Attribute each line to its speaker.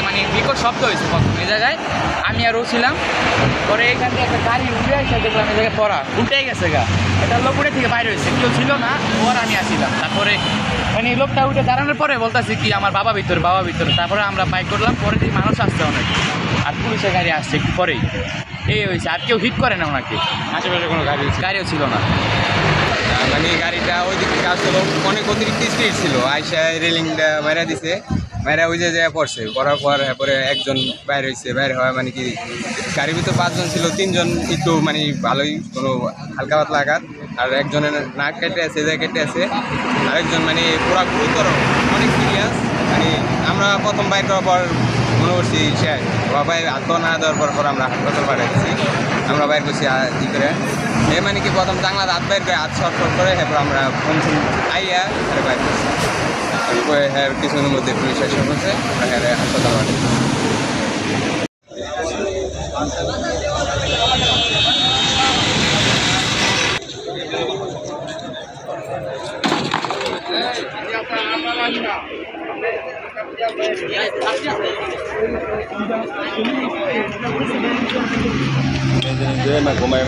Speaker 1: মানে বিকট শব্দ হয়েছে প্রথম এই জায়গায়। আমি আর ও ছিলাম, পরে এখান থেকে একটা গাড়ি উঠে আসে, দেখলাম এই জায়গায় পড়া উল্টেই গেছে গা। এটা লোক উঠে থেকে বাইরে হয়েছে, কেউ ছিল না, ওর আমি আসছিলাম। তারপরে মানে লোকটা উঠে দাঁড়ানোর পরে বলতেছি কি আমার বাবা ভিতরে। তারপরে আমরা বাইক করলাম, পরে দিয়ে মানুষ আসছে অনেক, আর পুলিশের গাড়ি আসছে একটু পরেই। এই হয়েছে, আর কেউ হিট করে না ওনাকে, আশেপাশে কোনো গাড়িও ছিল না।
Speaker 2: মানে গাড়িটা ওই দিক থেকে আসলে অনেক অতিরিক্ত স্পিড ছিল, আইসা রেলিংটা মেরা দিছে, মেরা ওই যে পড়ছে, পড়ার পর এরপরে একজন বাইরে হয়েছে। বাইরে হয় মানে কি গাড়ির ভিতরে 5 জন ছিল, 3 জন একটু মানে ভালোই কোনো হালকা পাতলা আঘাত, আর একজনের নাক কেটে আছে, কেটে আছে, আরেকজন মানে পুরা গুরুতর, অনেক সিরিয়াস। মানে আমরা প্রথম বাইক করার পর মনে করছি শেষ, বাবাই হাত না দেওয়ার পর আমরা হাসপাতাল পাঠাচ্ছি। আমরা বাইর করছি ই করে, এ মানে কি প্রথম জানলা হাত বাইর করে, হাত শর্ট করে, এরপর আমরা ফোন আইয়া বাইর করছি। হ্যাঁ কিছুদিনের মধ্যে পুলিশ এসে করছে, হ্যাঁ হাসপাতাল পাঠাচ্ছি। ঘুমাই